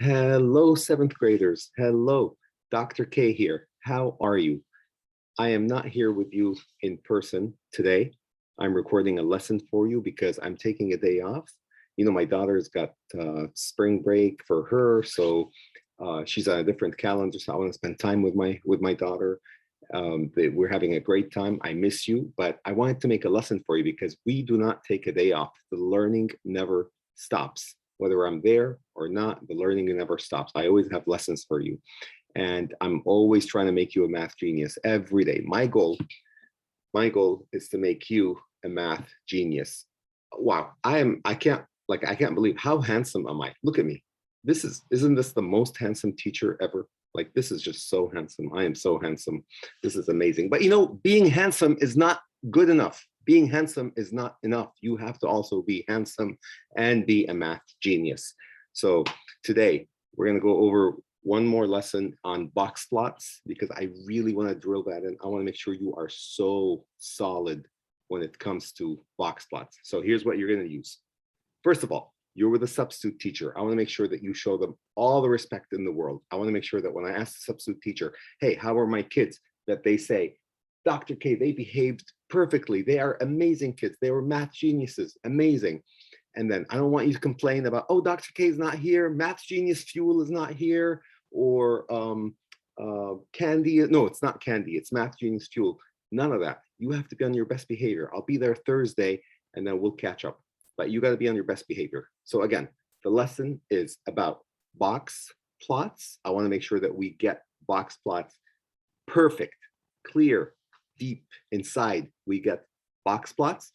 Hello, seventh graders. Hello, Dr. K here. How are you? I am not here with you in person today. I'm recording a lesson for you because I'm taking a day off. You know, my daughter's got spring break for her, so she's on a different calendar. So I want to spend time with my daughter. We're having a great time. I miss you, but I wanted to make a lesson for you because we do not take a day off. The learning never stops. Whether I'm there or not, the learning never stops. I always have lessons for you. And I'm always trying to make you a math genius every day. My goal is to make you a math genius. Wow, I can't believe how handsome am I? Look at me. Isn't this the most handsome teacher ever? Like, this is just so handsome. I am so handsome. This is amazing. But you know, being handsome is not good enough. Being handsome is not enough. You have to also be handsome and be a math genius. So today we're going to go over one more lesson on Boxplots because I really want to drill that in. I want to make sure you are so solid when it comes to Boxplots. So here's what you're going to use. First of all, you're with a substitute teacher. I want to make sure that you show them all the respect in the world. I want to make sure that when I ask the substitute teacher, hey, how are my kids? That they say, Dr. K, they behaved perfectly. They are amazing kids. They were math geniuses, amazing. And then I don't want you to complain about, oh, Dr. K is not here. Math Genius Fuel is not here. Or Candy. No, it's not Candy. It's Math Genius Fuel. None of that. You have to be on your best behavior. I'll be there Thursday and then we'll catch up. But you got to be on your best behavior. So again, the lesson is about box plots. I want to make sure that we get box plots perfect, clear, deep inside. We get box plots.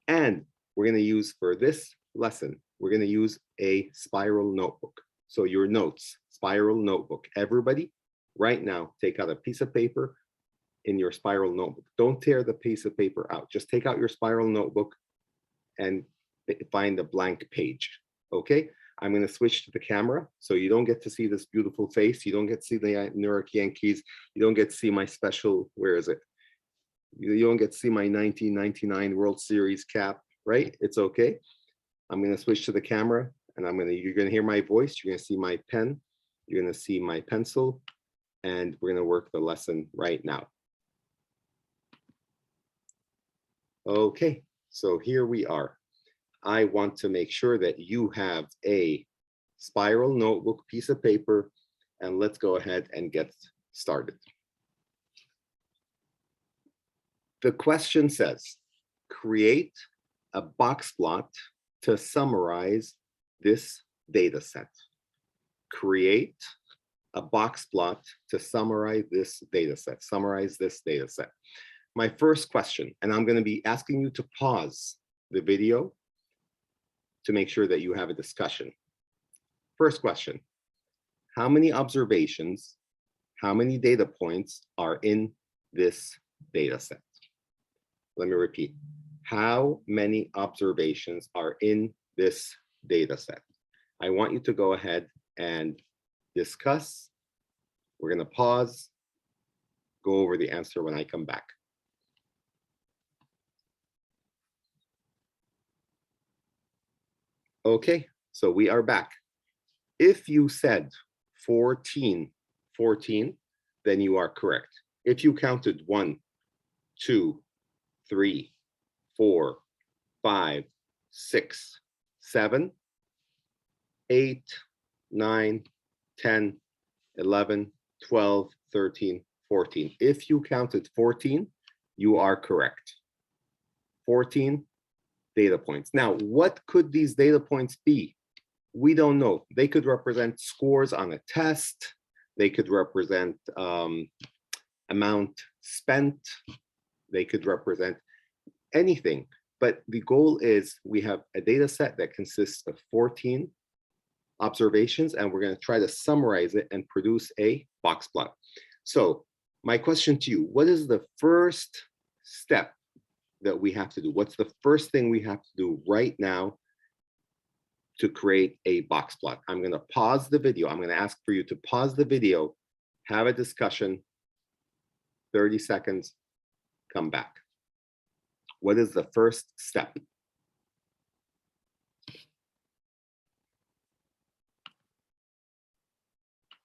And we're going to use for this lesson, we're going to use a spiral notebook. So your notes, spiral notebook. Everybody, right now, take out a piece of paper in your spiral notebook. Don't tear the piece of paper out. Just take out your spiral notebook and find a blank page. Okay, I'm going to switch to the camera so you don't get to see this beautiful face. You don't get to see the New York Yankees. You don't get to see my special, where is it? You don't get to see my 1999 World Series cap, right? It's okay. I'm going to switch to the camera and you're going to hear my voice. You're going to see my pen. You're going to see my pencil, and we're going to work the lesson right now. Okay, so here we are. I want to make sure that you have a spiral notebook, piece of paper, and let's go ahead and get started. The question says, create a box plot to summarize this data set. Create a box plot to summarize this data set. Summarize this data set. My first question, and I'm going to be asking you to pause the video to make sure that you have a discussion. First question, how many observations, how many data points are in this data set? Let me repeat. How many observations are in this data set? I want you to go ahead and discuss. We're going to pause, go over the answer when I come back. Okay, so we are back. If you said 14, then you are correct. If you counted 1, 2, 3, 4, 5, 6, 7, 8, 9, 10, 11, 12, 13, 14. If you counted 14, you are correct. 14 data points. Now, what could these data points be? We don't know. They could represent scores on a test. They could represent amount spent. They could represent anything. But the goal is we have a data set that consists of 14 observations, and we're going to try to summarize it and produce a box plot. So my question to you, what is the first step that we have to do? What's the first thing we have to do right now to create a box plot? I'm going to pause the video. I'm going to ask for you to pause the video, have a discussion, 30 seconds, come back. What is the first step?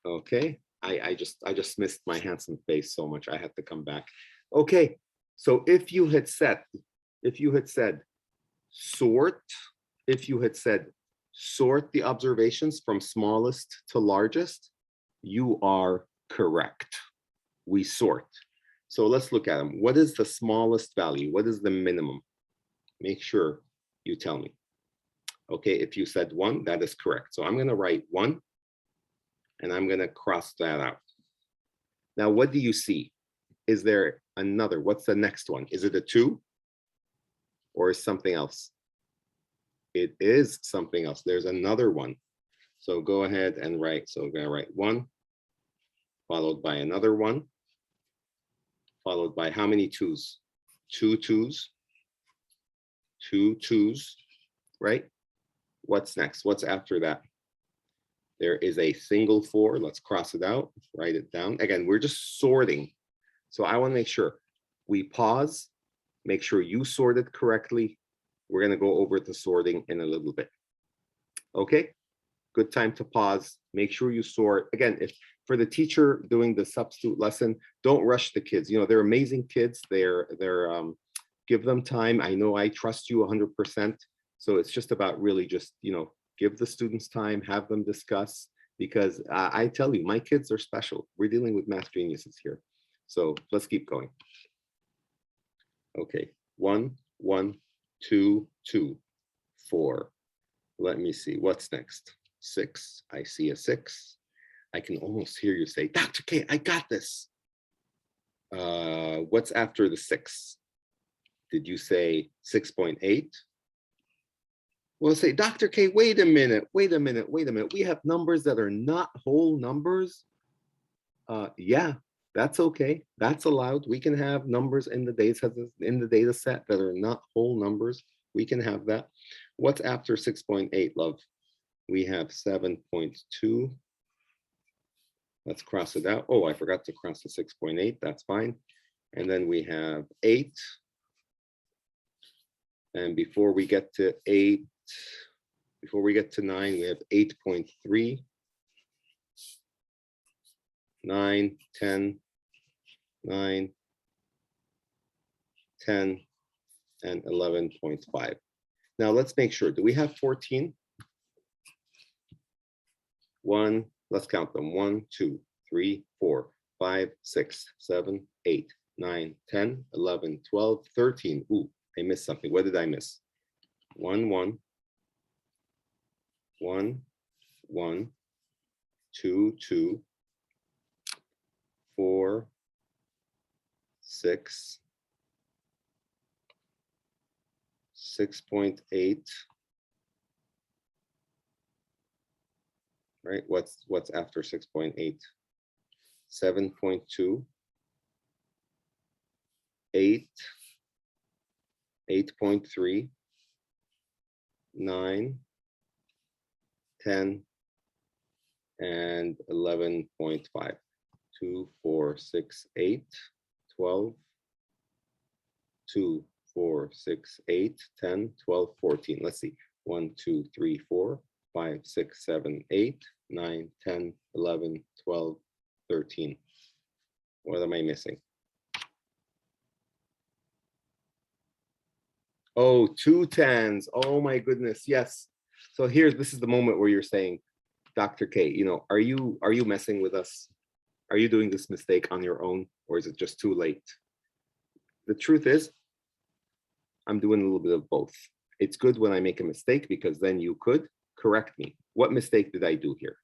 Okay, I just missed my handsome face so much. I had to come back. Okay, so if you had said sort, if you had said sort the observations from smallest to largest, you are correct. We sort. So let's look at them. What is the smallest value? What is the minimum? Make sure you tell me. Okay, if you said 1, that is correct. So I'm going to write 1 and I'm going to cross that out. Now, what do you see? Is there another? What's the next one? Is it a 2 or is something else? It is something else. There's another one. So go ahead and write. So we're going to write 1 followed by another 1 followed by how many 2's? 2 2's. 2 2's, right? What's next? What's after that? There is a single 4. Let's cross it out, write it down. Again, we're just sorting. So I want to make sure we pause, make sure you sorted correctly. We're going to go over the sorting in a little bit. Okay, good time to pause. Make sure you sort. Again, if for the teacher doing the substitute lesson, don't rush the kids. You know, they're amazing kids. Give them time. I know I trust you 100%. So it's just about really just, give the students time, have them discuss, because I tell you, my kids are special. We're dealing with math geniuses here. So let's keep going. Okay, 1 1 2 2 4. Let me see, what's next? 6. I see a 6. I can almost hear you say, Dr. K, I got this. What's after the 6? Did you say 6.8? Well, say, Dr. K, wait a minute. We have numbers that are not whole numbers. Yeah, that's okay. That's allowed. We can have numbers in the data set that are not whole numbers. We can have that. What's after 6.8, love? We have 7.2. Let's cross it out. Oh, I forgot to cross the 6.8. That's fine. And then we have 8. And before we get to 8, before we get to 9, we have 8.3, 9, 10, 9, 10, and 11.5. Now let's make sure. Do we have 14? 1, let's count them. 1, 2, 3, 4, 5, 6, 7, 8, 9, 10, 11, 12, 13. Ooh, I missed something. What did I miss? 1, 1, 1, 1, 2, 2, 4, 6, 6.8. Right? What's after 6.8? 7.2, 8, 8.3, 9, 10, and 11.5. 2, 4, 6, 8, 12, 2, 4, 6, 8, 10, 12, 14. Let's see. 1, 2, 3, 4, 5, 6, 7, 8, 9, 10, 11, 12, 13. What am I missing? Oh, 2 10s. Oh my goodness. Yes. So this is the moment where you're saying, Dr. K, are you messing with us? Are you doing this mistake on your own, or is it just too late? The truth is, I'm doing a little bit of both. It's good when I make a mistake because then you could correct me. What mistake did I do here?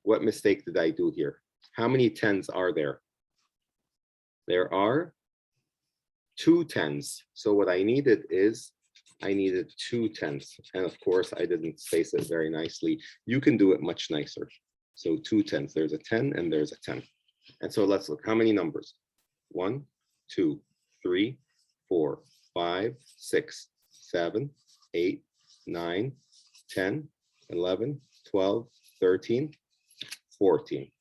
What mistake did I do here? How many 10s are there? There are 2 10s. So what I needed is, I needed 2 10s. And of course, I didn't space it very nicely. You can do it much nicer. So 2 10s. There's a 10 and there's a 10. And so let's look. How many numbers? 1, 2, 3, 4, 5, 6, 7, 8, 9, 10, 11, 12, 13, 14.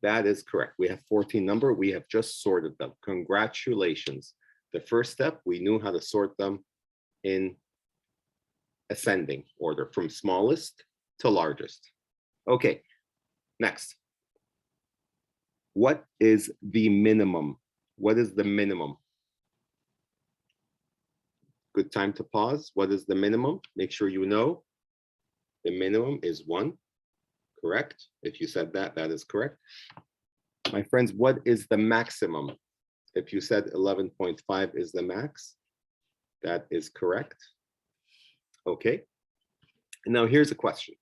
That is correct. We have 14 number. We have just sorted them. Congratulations. The first step, we knew how to sort them in ascending order from smallest to largest. Okay, next. What is the minimum? What is the minimum? Good time to pause. What is the minimum? Make sure you know. The minimum is 1, correct? If you said that, that is correct. My friends, what is the maximum? If you said 11.5 is the max, that is correct. Okay. And now here's a question.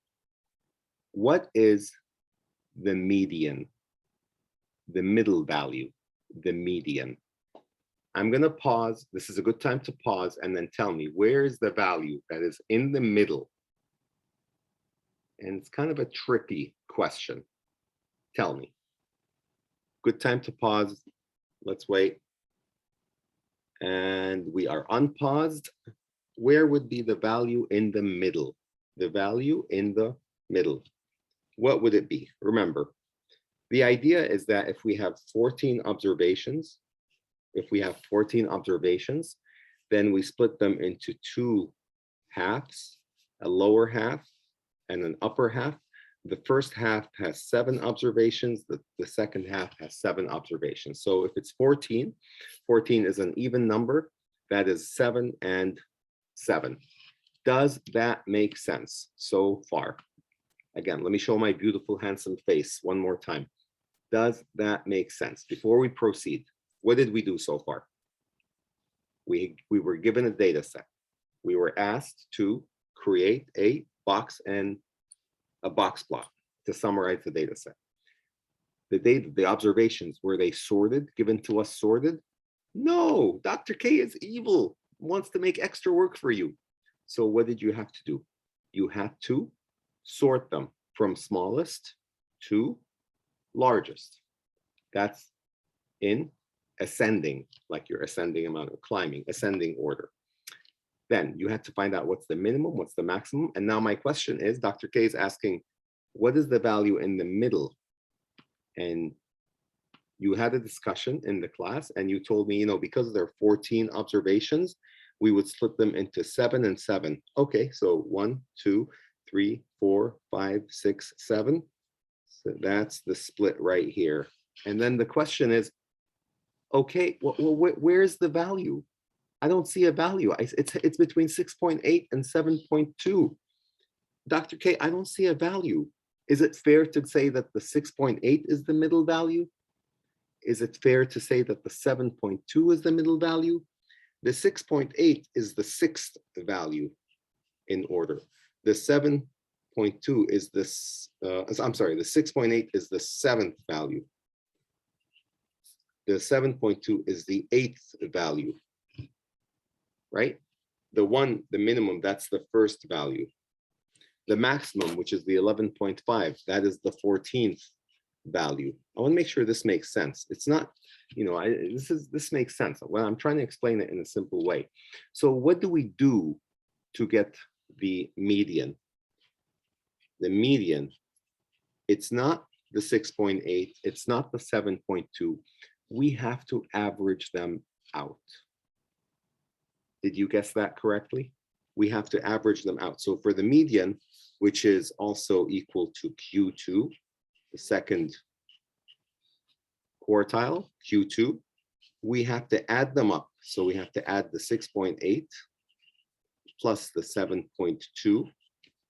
What is the median? The middle value, the median. I'm going to pause. This is a good time to pause and then tell me where is the value that is in the middle. And it's kind of a tricky question. Tell me. Good time to pause. Let's wait. And we are unpaused. Where would be the value in the middle? The value in the middle. What would it be? Remember, the idea is that if we have 14 observations, then we split them into 2 halves, a lower half and an upper half. The first half has 7 observations, the second half has 7 observations. So if it's 14, 14 is an even number, that is 7 and 7. Does that make sense so far? Again, let me show my beautiful, handsome face one more time. Does that make sense? Before we proceed, what did we do so far? We were given a data set. We were asked to create a box and a box plot to summarize the data set. The data, the observations, were they sorted, given to us sorted? No, Dr. K is evil, wants to make extra work for you. So what did you have to do? You had to sort them from smallest to largest. That's in ascending, like you're ascending amount of climbing, ascending order. Then you had to find out what's the minimum, what's the maximum. And now my question is, Dr. K is asking, what is the value in the middle? And you had a discussion in the class and you told me, because there are 14 observations, we would split them into 7 and 7. Okay, so 1, 2, 3, 4, 5, 6, 7. So that's the split right here. And then the question is, okay, well, where's the value? I don't see a value. It's between 6.8 and 7.2. Dr. K, I don't see a value. Is it fair to say that the 6.8 is the middle value? Is it fair to say that the 7.2 is the middle value? The 6.8 is the 6th value in order. The 7.2 is this, I'm sorry, the 6.8 is the 7th value. The 7.2 is the 8th value, right? The minimum, that's the first value. The maximum, which is the 11.5, that is the 14th value. I want to make sure this makes sense. It's not, this makes sense. Well, I'm trying to explain it in a simple way. So what do we do to get the median? The median, it's not the 6.8, it's not the 7.2. We have to average them out. Did you guess that correctly? We have to average them out. So for the median, which is also equal to Q2, the second quartile, Q2, we have to add them up. So we have to add the 6.8 plus the 7.2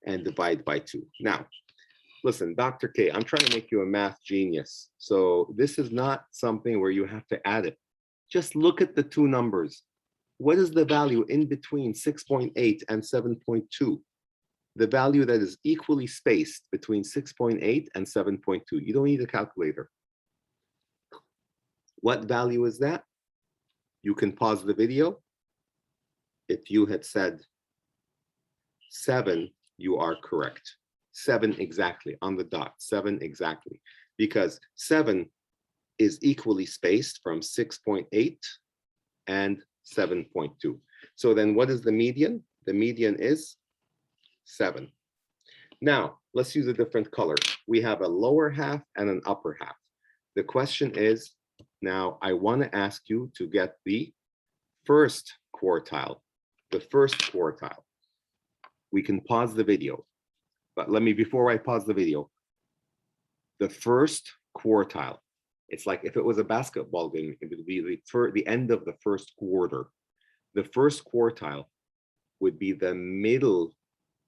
and divide by 2. Now, listen, Dr. K, I'm trying to make you a math genius. So this is not something where you have to add it. Just look at the 2 numbers. What is the value in between 6.8 and 7.2? The value that is equally spaced between 6.8 and 7.2. You don't need a calculator. What value is that? You can pause the video. If you had said 7, you are correct. 7 exactly, on the dot, 7 exactly. Because 7 is equally spaced from 6.8 and 7.2. So then what is the median? The median is 7. Now, let's use a different color. We have a lower half and an upper half. The question is, now I want to ask you to get the first quartile, the first quartile. We can pause the video, but before I pause the video, the first quartile. It's like if it was a basketball game, it would be the end of the first quarter. The first quartile would be the middle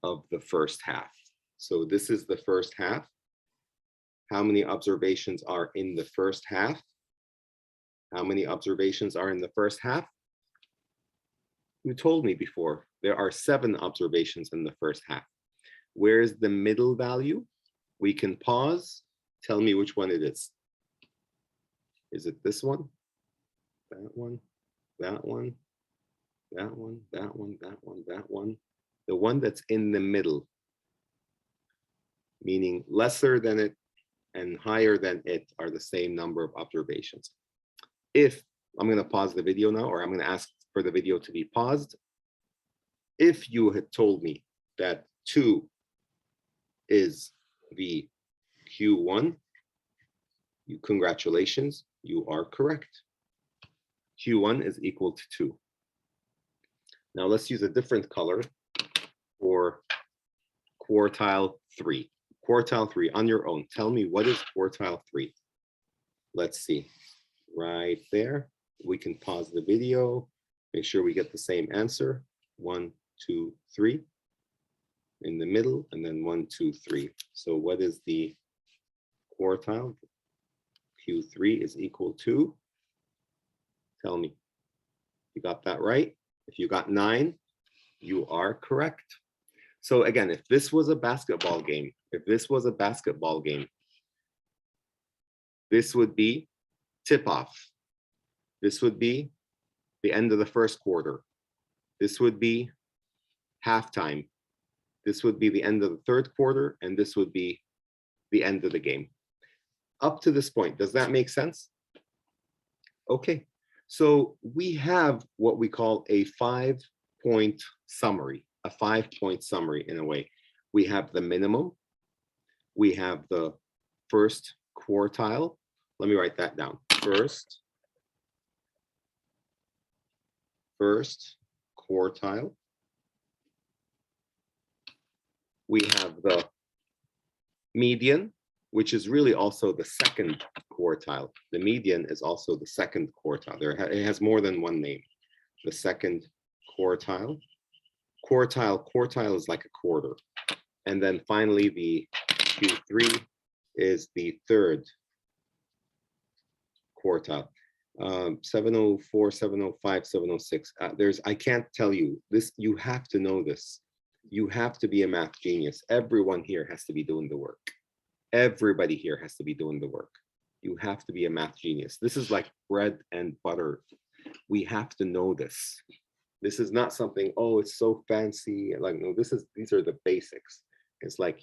of the first half. So this is the first half. How many observations are in the first half? How many observations are in the first half? You told me before, there are 7 observations in the first half. Where's the middle value? We can pause. Tell me which one it is. Is it this one? That one? That one? That one? That one? That one? That one? The one that's in the middle, meaning lesser than it and higher than it are the same number of observations. If I'm going to pause the video now, or I'm going to ask for the video to be paused. If you had told me that 2 is the Q1, congratulations, you are correct. Q1 is equal to 2. Now let's use a different color for quartile 3. Quartile 3 on your own. Tell me, what is quartile 3? Let's see. Right there. We can pause the video. Make sure we get the same answer. 1, 2, 3. In the middle, and then 1, 2, 3. So what is the quartile? Q3 is equal to, tell me, you got that right? If you got 9, you are correct. So again, if this was a basketball game, this would be tip-off. This would be the end of the first quarter. This would be halftime. This would be the end of the third quarter, and this would be the end of the game. Up to this point, does that make sense? Okay, so we have what we call a 5-point summary, in a way. We have the minimum, we have the first quartile. Let me write that down. First quartile. We have the median, which is really also the second quartile. The median is also the second quartile. It has more than one name. The second quartile. Quartile is like a quarter. And then finally, the Q3 is the third quartile. 704, 705, 706. I can't tell you this. You have to know this. You have to be a math genius. Everyone here has to be doing the work. Everybody here has to be doing the work. You have to be a math genius. This is like bread and butter. We have to know this. This is not something, oh, it's so fancy. Like, no, these are the basics. It's like,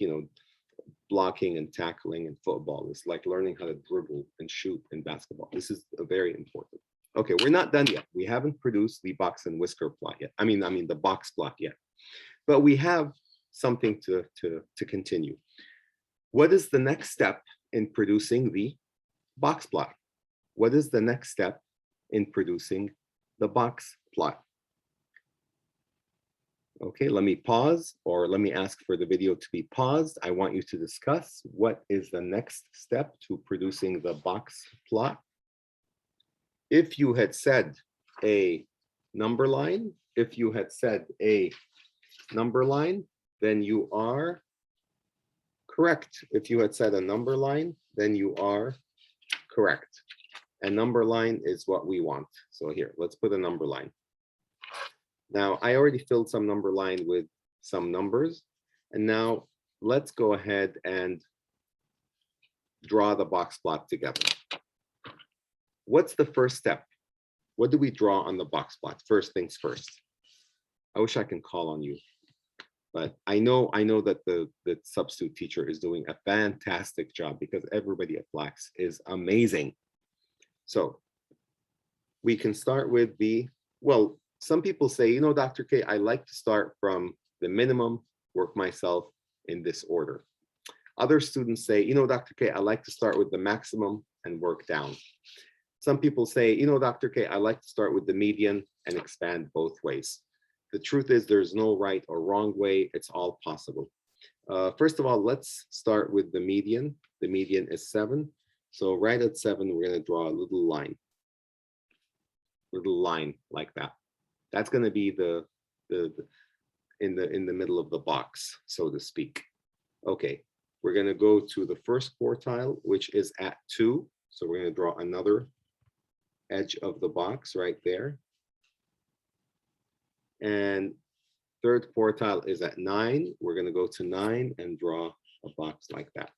blocking and tackling in football. It's like learning how to dribble and shoot in basketball. This is very important. Okay, we're not done yet. We haven't produced the box and whisker plot yet. I mean the box plot yet. But we have something to continue. What is the next step in producing the box plot? What is the next step in producing the box plot? Okay, let me pause, or let me ask for the video to be paused. I want you to discuss what is the next step to producing the box plot. If you had said a number line, then you are correct. If you had said a number line, then you are correct. A number line is what we want. So here, let's put a number line. Now, I already filled some number line with some numbers. And now let's go ahead and draw the box plot together. What's the first step? What do we draw on the box plot? First things first. I wish I can call on you, but I know that the substitute teacher is doing a fantastic job because everybody at Flax is amazing. So we can start with well, some people say, Dr. K, I like to start from the minimum, work myself in this order. Other students say, Dr. K, I like to start with the maximum and work down. Some people say, Dr. K, I like to start with the median and expand both ways. The truth is there's no right or wrong way. It's all possible. First of all, let's start with the median. The median is 7. So right at 7, we're going to draw a little line like that. That's going to be in the middle of the box, so to speak. Okay, we're going to go to the first quartile, which is at 2. So we're going to draw another edge of the box right there. And third quartile is at 9. We're going to go to 9 and draw a box like that.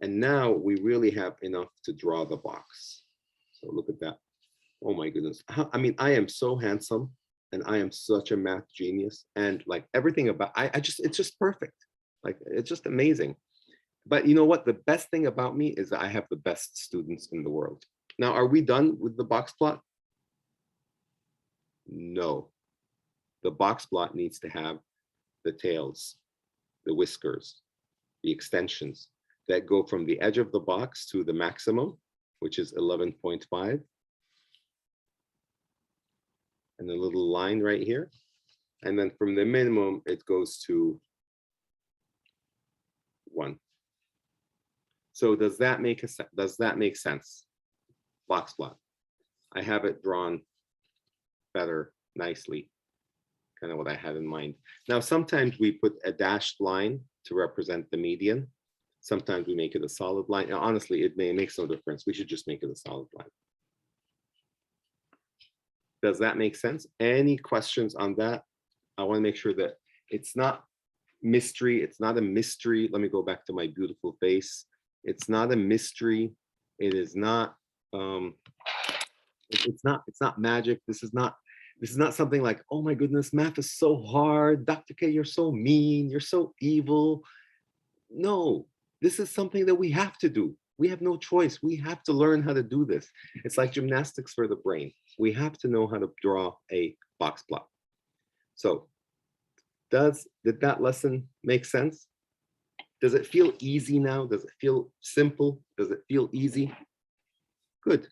And now we really have enough to draw the box. So look at that. Oh my goodness. I mean, I am so handsome and I am such a math genius, and like everything about, it's just perfect. Like, it's just amazing. But you know what? The best thing about me is that I have the best students in the world. Now, are we done with the box plot? No. The box plot needs to have the tails, the whiskers, the extensions that go from the edge of the box to the maximum, which is 11.5. And a little line right here. And then from the minimum, it goes to 1. So does that make sense? Box plot. I have it drawn better, nicely, kind of what I had in mind. Now, sometimes we put a dashed line to represent the median. Sometimes we make it a solid line. Now, honestly, it makes no difference. We should just make it a solid line. Does that make sense? Any questions on that? I want to make sure that it's not mystery. It's not a mystery. Let me go back to my beautiful face. It's not a mystery. It is not. It's not magic. This is not something like, oh my goodness, math is so hard. Dr. K, you're so mean. You're so evil. No, this is something that we have to do. We have no choice. We have to learn how to do this. It's like gymnastics for the brain. We have to know how to draw a box plot. So did that lesson make sense? Does it feel easy now? Does it feel simple? Does it feel easy? Good.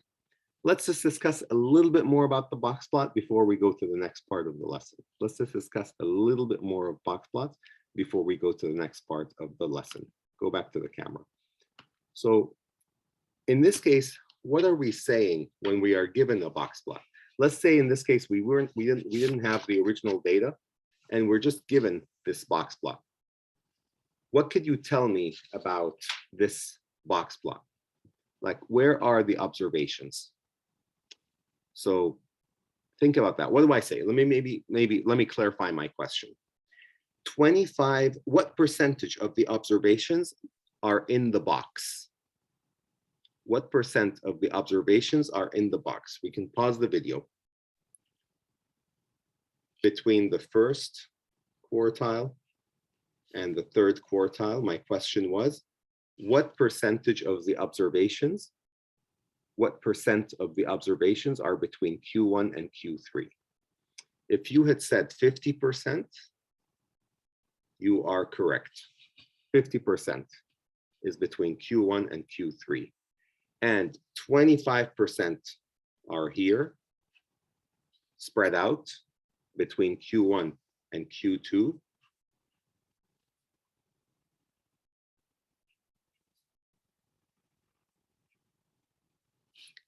Let's just discuss a little bit more about the box plot before we go to the next part of the lesson. Let's just discuss a little bit more of box plots before we go to the next part of the lesson. Go back to the camera. So in this case, what are we saying when we are given a box plot? Let's say in this case, we didn't have the original data and we're just given this box plot. What could you tell me about this box plot? Like, where are the observations? So think about that. What do I say? Let me clarify my question. 25, what percentage of the observations are in the box? What percent of the observations are in the box? We can pause the video. Between the first quartile and the third quartile, my question was, what percentage of the observations, what percent of the observations are between Q1 and Q3? If you had said 50%, you are correct. 50% is between Q1 and Q3. And 25% are here, spread out between Q1 and Q2.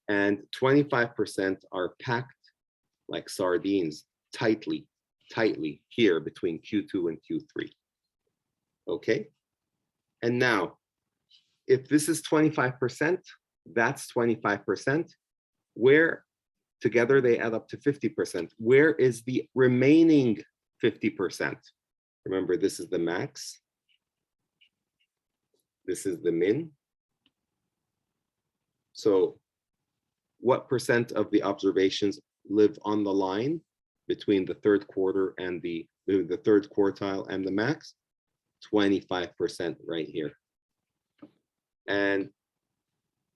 And 25% are packed like sardines, tightly here between Q2 and Q3. Okay? And now, if this is 25%, that's 25%, where together they add up to 50%. Where is the remaining 50%? Remember, this is the max. This is the min. So what percent of the observations live on the line between the third quarter and the third quartile and the max? 25% right here. And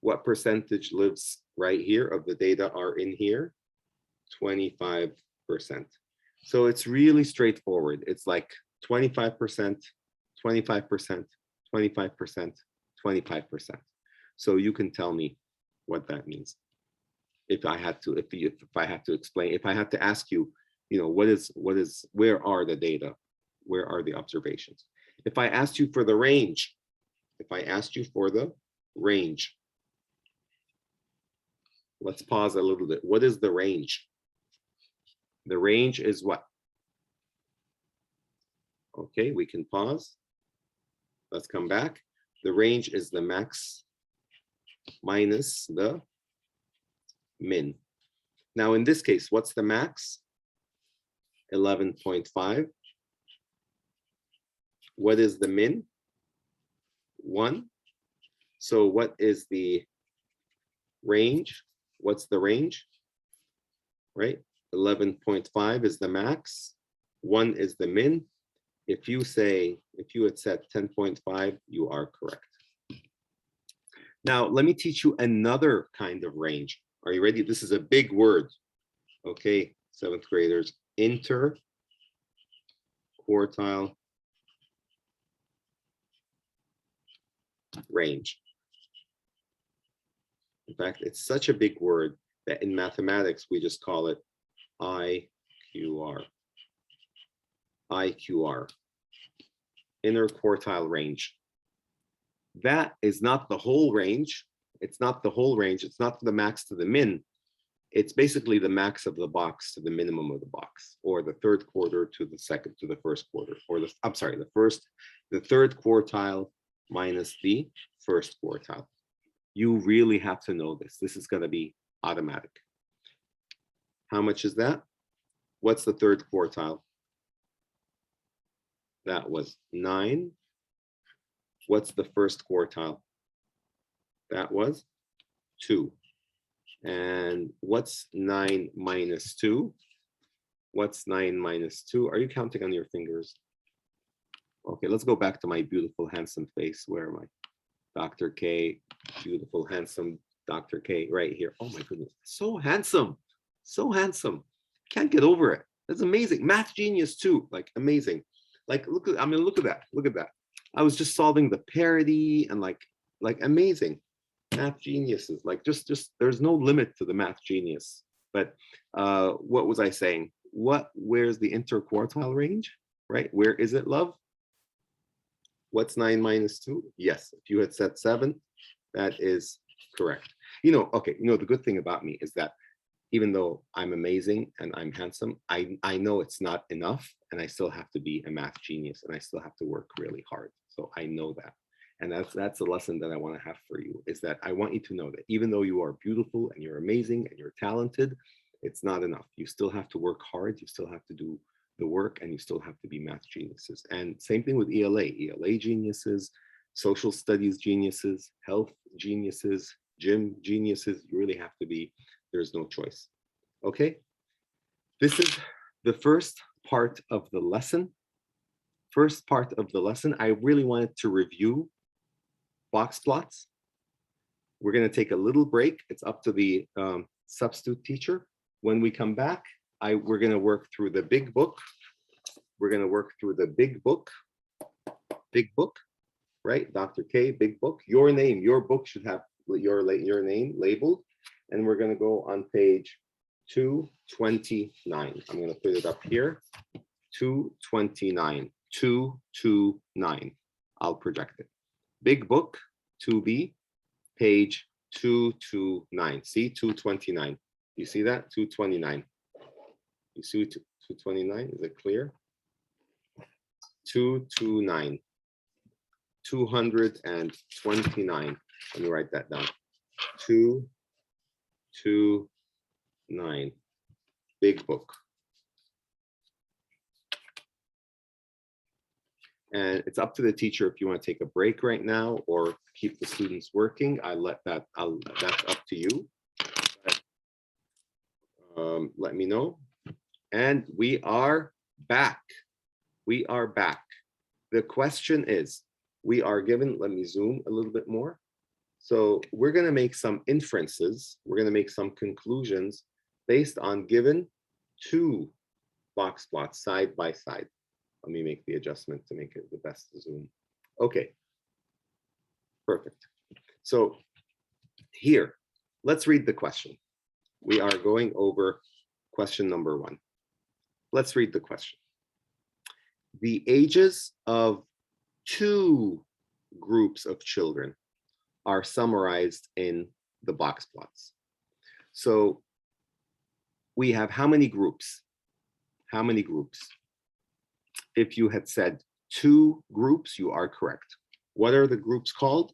what percentage lives right here of the data are in here? 25%. So it's really straightforward. It's like 25%, 25%, 25%, 25%. So you can tell me what that means. If I had to explain, if I had to ask you, where are the data? Where are the observations? If I asked you for the range, if I asked you for the range, let's pause a little bit. What is the range? The range is what? Okay, we can pause. Let's come back. The range is the max minus the min. Now, in this case, what's the max? 11.5. What is the min? 1. So what is the range? What's the range? Right? 11.5 is the max. 1 is the min. If you had said 10.5, you are correct. Now, let me teach you another kind of range. Are you ready? This is a big word. Okay, 7th graders. Interquartile range. In fact, it's such a big word that in mathematics, we just call it IQR. IQR, interquartile range. That is not the whole range. It's not the whole range. It's not the max to the min. It's basically the max of the box to the minimum of the box, or the third quarter to the second to the first quarter, or the third quartile minus the first quartile. You really have to know this. This is going to be automatic. How much is that? What's the third quartile? That was 9. What's the first quartile? That was 2. And what's 9 minus 2? What's 9 minus 2? Are you counting on your fingers? Okay, let's go back to my beautiful, handsome face. Where am I? Dr. K, beautiful, handsome Dr. K, right here. Oh my goodness, so handsome, so handsome. Can't get over it. That's amazing. Math genius too, like amazing. Like look at, I mean, look at that, look at that. I was just solving the parity and like amazing. Math geniuses, like just there's no limit to the math genius. But what was I saying? Where's the interquartile range, right? Where is it, love? What's 9 minus 2? Yes, if you had said 7, that is correct. You know, okay, you know, the good thing about me is that even though I'm amazing and I'm handsome, I know it's not enough, and I still have to be a math genius, and I still have to work really hard. So I know that. And that's a lesson that I want to have for you, is that I want you to know that even though you are beautiful and you're amazing and you're talented, it's not enough. You still have to work hard. You still have to do the work, and you still have to be math geniuses. And same thing with ELA geniuses, social studies geniuses, health geniuses, gym geniuses. You really have to be, there's no choice. Okay, this is the first part of the lesson. First part of the lesson, I really wanted to review Boxplots. We're going to take a little break. It's up to the substitute teacher. When we come back, we're going to work through the big book. We're going to work through the big book, right? Dr. K, big book. Your name, your book should have your name labeled. And we're going to go on page 229. I'm going to put it up here. 229. 229. I'll project it. Big book, 2B, page 229. See, 229. You see that? 229. You see 229? Is it clear? 229. 229. Let me write that down. 229. Big book. And it's up to the teacher if you want to take a break right now or keep the students working. That's up to you. Let me know. And we are back. We are back. The question is, we are given, let me zoom a little bit more. So we're going to make some inferences. We're going to make some conclusions based on given 2 box plots side by side. Let me make the adjustment to make it the best zoom. Okay, perfect. So here, let's read the question. We are going over question number 1. Let's read the question. The ages of two groups of children are summarized in the box plots. So we have how many groups? How many groups? If you had said two groups, you are correct. What are the groups called?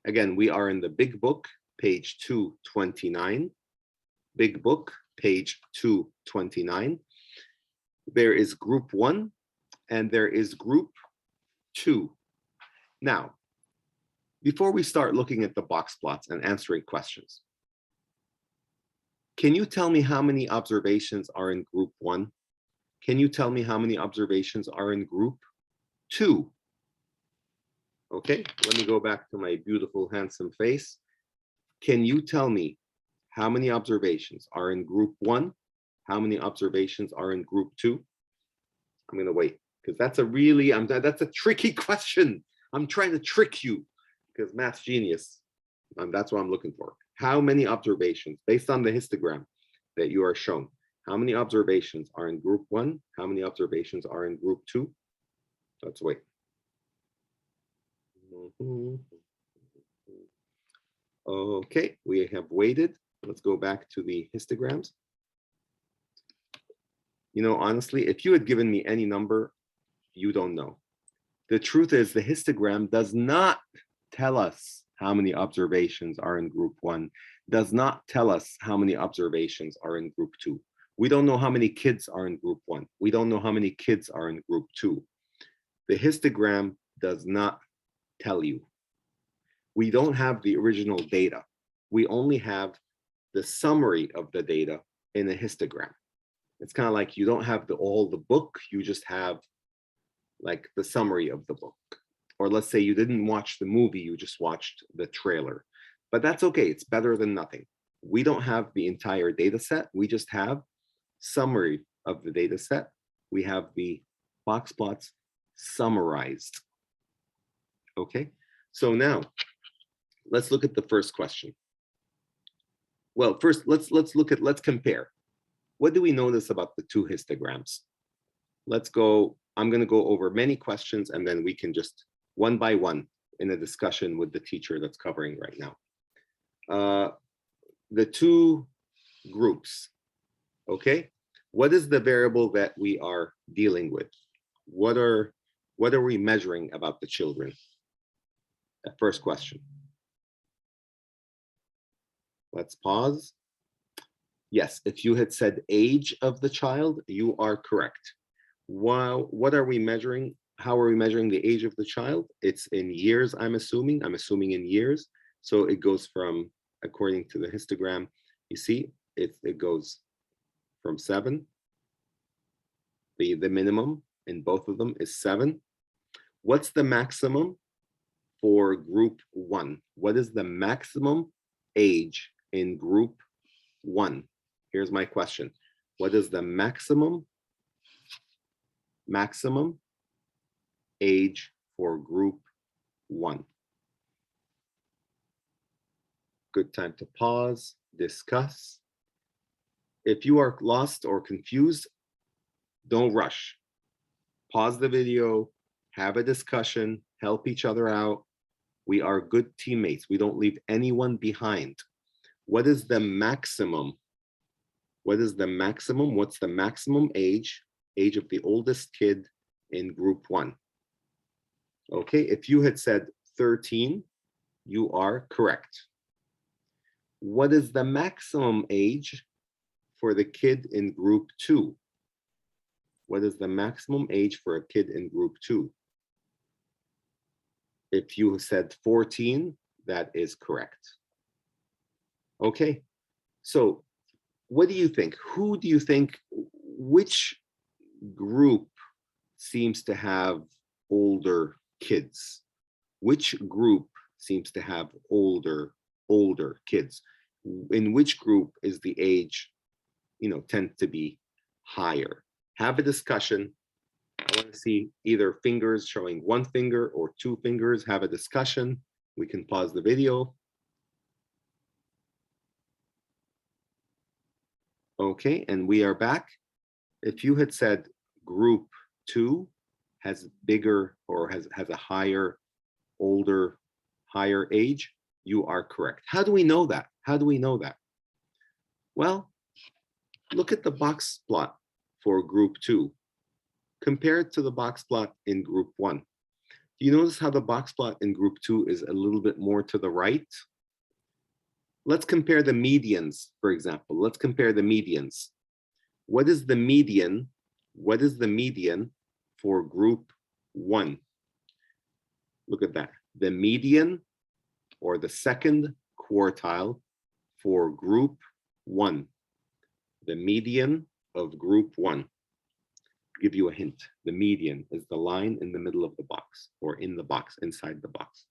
Again, we are in the big book, page 229. Big book, page 229. There is group 1 and there is group 2. Now, before we start looking at the box plots and answering questions, can you tell me how many observations are in group 1? Can you tell me how many observations are in group 2? Okay, let me go back to my beautiful, handsome face. Can you tell me how many observations are in group 1? How many observations are in group 2? I'm going to wait because that's a tricky question. I'm trying to trick you because math's genius. That's what I'm looking for. How many observations based on the histogram that you are shown? How many observations are in group 1? How many observations are in group 2? Let's wait. Okay, we have waited. Let's go back to the histograms. You know, honestly, if you had given me any number, you don't know. The truth is the histogram does not tell us how many observations are in group 1, does not tell us how many observations are in group 2. We don't know how many kids are in group 1. We don't know how many kids are in group 2. The histogram does not tell you. We don't have the original data. We only have the summary of the data in a histogram. It's kind of like you don't have all the book, you just have like the summary of the book. Or let's say you didn't watch the movie, you just watched the trailer. But that's okay, it's better than nothing. We don't have the entire data set, we just have summary of the data set. We have the box plots summarized. Okay, so now let's look at the first question. Well, first let's compare. What do we notice about the two histograms? Let's go, I'm going to go over many questions and then we can just one by one in a discussion with the teacher that's covering right now. The two groups, okay? What is the variable that we are dealing with? What are we measuring about the children? That first question. Let's pause. Yes, if you had said age of the child, you are correct. Wow, what are we measuring? How are we measuring the age of the child? It's in years, I'm assuming in years. So it goes from, according to the histogram, you see, it goes from 7. The minimum in both of them is 7. What's the maximum for group 1? What is the maximum age in group 1? Here's my question. What is the maximum age for group 1? Good time to pause, discuss. If you are lost or confused, don't rush. Pause the video, have a discussion, help each other out. We are good teammates. We don't leave anyone behind. What is the maximum? What is the maximum? What's the maximum age of the oldest kid in group 1? Okay, if you had said 13, you are correct. What is the maximum age for the kid in group 2? What is the maximum age for a kid in group 2? If you said 14, that is correct. Okay, so what do you think? Who do you think, which group seems to have older kids? Which group seems to have older kids? In which group is the age, tend to be higher? Have a discussion. I want to see either fingers showing 1 finger or 2 fingers. Have a discussion. We can pause the video. Okay, and we are back. If you had said group 2 has bigger or has a higher, older, higher age, you are correct. How do we know that? How do we know that? Well, look at the box plot for group 2. Compare it to the box plot in group 1. Do you notice how the box plot in group 2 is a little bit more to the right? Let's compare the medians, for example. Let's compare the medians. What is the median? What is the median for group 1? Look at that. The median or the second quartile for group 1. The median of group 1. Give you a hint. The median is the line in the middle of the box, or in the box, inside the box.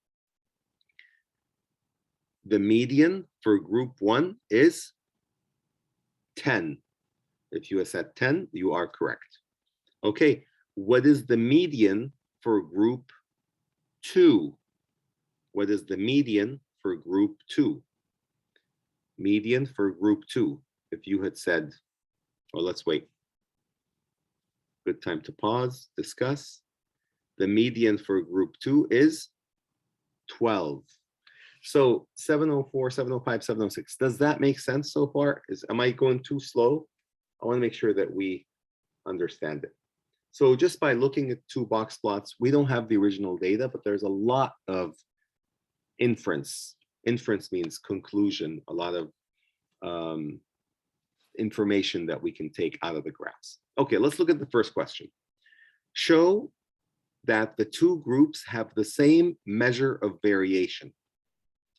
The median for group 1 is 10. If you have said 10, you are correct. Okay, what is the median for group 2? What is the median for group 2? Median for group 2. If you had said, well, let's wait. Good time to pause, discuss. The median for group 2 is 12. So 704, 705, 706. Does that make sense so far? Am I going too slow? I want to make sure that we understand it. So just by looking at 2 box plots, we don't have the original data, but there's a lot of inference. Inference means conclusion, a lot of information that we can take out of the graphs. Okay, let's look at the first question. Show that the 2 groups have the same measure of variation.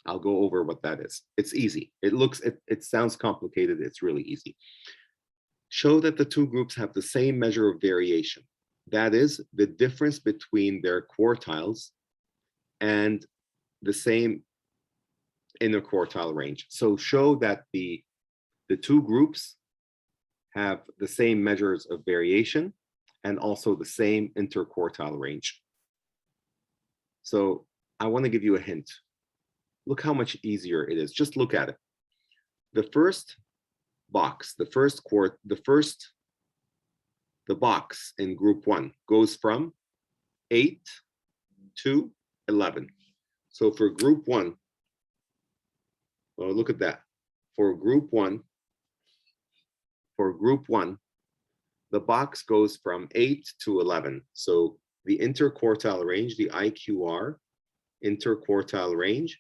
I'll go over what that is. It's easy. It sounds complicated. It's really easy. Show that the 2 groups have the same measure of variation. That is the difference between their quartiles and the same inner quartile range. So show that the 2 groups have the same measures of variation and also the same interquartile range. So I want to give you a hint. Look how much easier it is. Just look at it. The first box, the box in group 1 goes from 8 to 11. So for group 1, well, look at that. For group 1, the box goes from 8 to 11. So the interquartile range, the IQR interquartile range,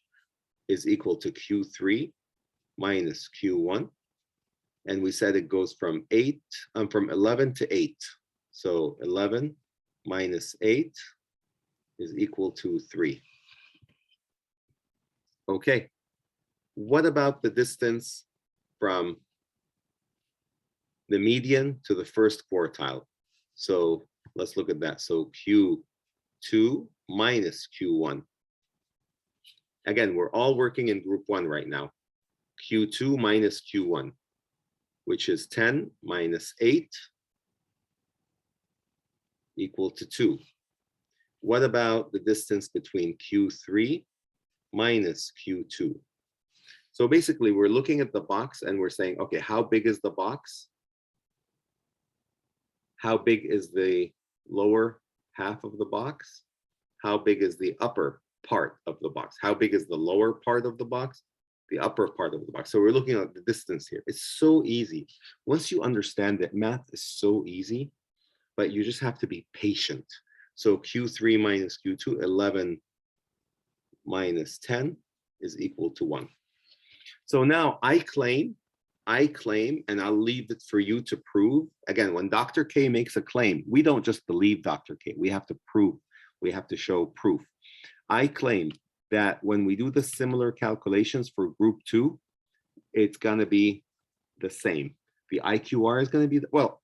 is equal to Q3 minus Q1. And we said it goes from 11 to 8. So 11 minus 8 is equal to 3. Okay. What about the distance from the median to the first quartile? So let's look at that. So Q2 minus Q1. Again, we're all working in group 1 right now. Q2 minus Q1, which is 10 minus 8 equal to 2. What about the distance between Q3 minus Q2? So basically, we're looking at the box and we're saying, okay, how big is the box? How big is the lower half of the box? How big is the upper part of the box? How big is the lower part of the box? The upper part of the box. So we're looking at the distance here. It's so easy. Once you understand that math is so easy, but you just have to be patient. So Q3 minus Q2, 11 minus 10 is equal to 1. So now I claim, and I'll leave it for you to prove. Again, when Dr. K makes a claim, we don't just believe Dr. K. We have to prove. We have to show proof. I claim that when we do the similar calculations for group 2, it's going to be the same. The IQR is going to be, well,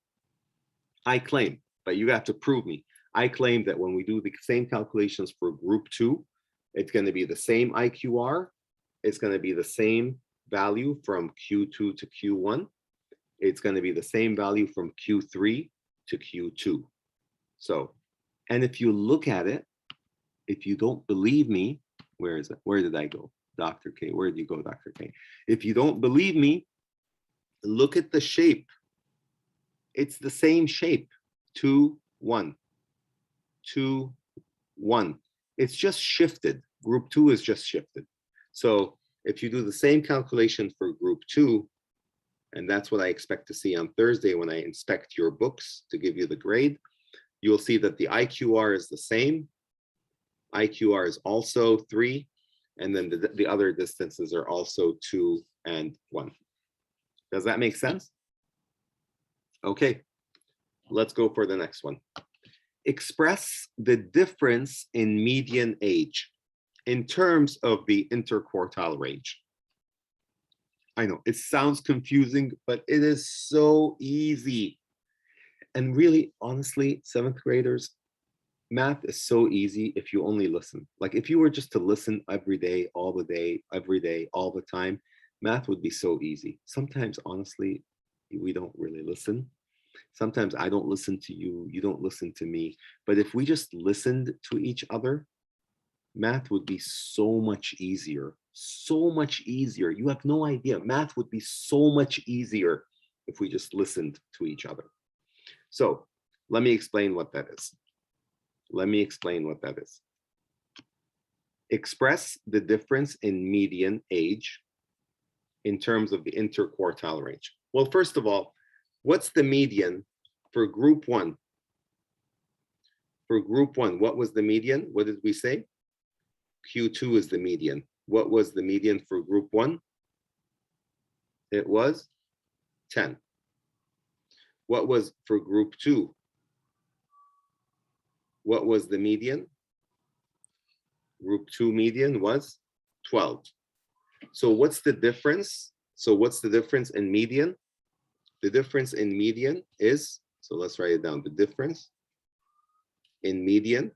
I claim, but you have to prove me. I claim that when we do the same calculations for group 2, it's going to be the same IQR. It's going to be the same value from Q2 to Q1. It's going to be the same value from Q3 to Q2. So, and if you look at it, if you don't believe me, where is it? Where did I go? Dr. K, where did you go, Dr. K? If you don't believe me, look at the shape. It's the same shape, 2, 1. 2, 1. It's just shifted. Group 2 is just shifted. So if you do the same calculation for group 2, and that's what I expect to see on Thursday when I inspect your books to give you the grade, you'll see that the IQR is the same. IQR is also 3, and then the other distances are also 2 and 1. Does that make sense? Okay, let's go for the next one. Express the difference in median age in terms of the interquartile range. I know it sounds confusing, but it is so easy. And really, honestly, 7th graders, math is so easy if you only listen. Like if you were just to listen every day, every day, all the time, math would be so easy. Sometimes, honestly, we don't really listen. Sometimes I don't listen to you, you don't listen to me. But if we just listened to each other, math would be so much easier. So much easier. You have no idea. Math would be so much easier if we just listened to each other. So let me explain what that is. Let me explain what that is. Express the difference in median age in terms of the interquartile range. Well, first of all, what's the median for group 1? For group 1, what was the median? What did we say? Q2 is the median. What was the median for group 1? It was 10. What was for group 2? What was the median? Group 2 median was 12. So what's the difference? So what's the difference in median? The difference in median is, so let's write it down. The difference in medians,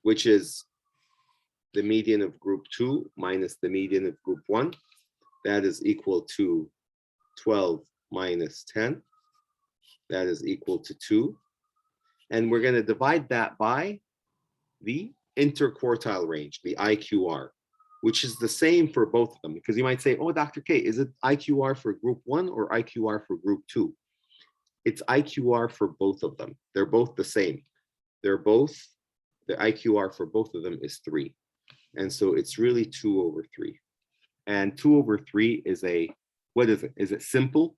which is the median of group 2 minus the median of group 1, that is equal to 12 minus 10. That is equal to 2. And we're going to divide that by the interquartile range, the IQR, which is the same for both of them. Because you might say, oh, Dr. K, is it IQR for group 1 or IQR for group 2? It's IQR for both of them. They're both the same. They're both, the IQR for both of them is 3. And so it's really 2/3. And 2/3 is a, what is it? Is it simple?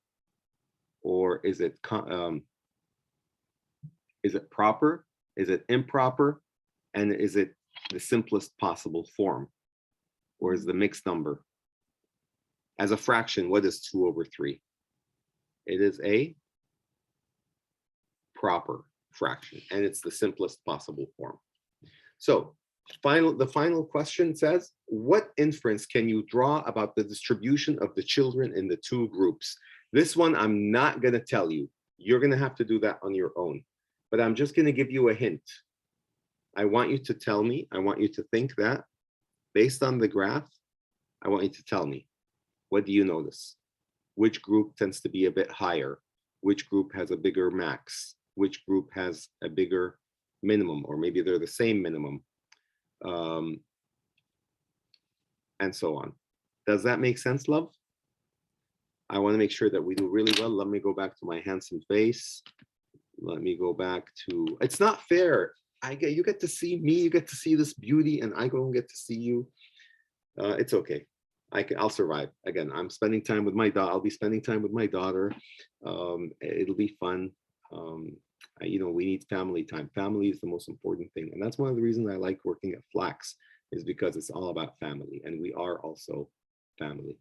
Or is it proper? Is it improper? And is it the simplest possible form? Or is the mixed number? As a fraction, what is 2/3? It is a proper fraction, and it's the simplest possible form. So the final question says, what inference can you draw about the distribution of the children in the 2 groups? This one, I'm not going to tell you. You're going to have to do that on your own. But I'm just going to give you a hint. I want you to tell me, I want you to think that based on the graph, I want you to tell me, what do you notice? Which group tends to be a bit higher? Which group has a bigger max? Which group has a bigger minimum? Or maybe they're the same minimum. And so on. Does that make sense, love? I want to make sure that we do really well. Let me go back to my handsome face. Let me go back to, it's not fair. You get to see me, you get to see this beauty, and I don't get to see you. It's okay. I'll survive. Again, I'm spending time with my daughter. I'll be spending time with my daughter. It'll be fun. We need family time. Family is the most important thing. And that's one of the reasons I like working at Flax, is because it's all about family. And we are also family.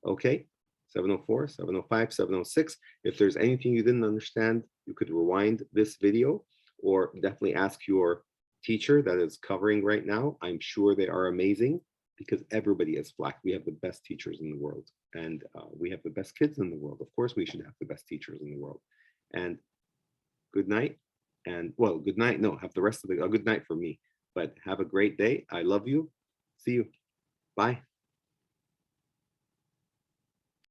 Okay, 704, 705, 706. If there's anything you didn't understand, you could rewind this video or definitely ask your teacher that is covering right now. I'm sure they are amazing, because everybody is Flax. We have the best teachers in the world, and we have the best kids in the world. Of course, we should have the best teachers in the world. And good night. And well, good night. No, have the rest of the, good night for me, but have a great day. I love you. See you. Bye.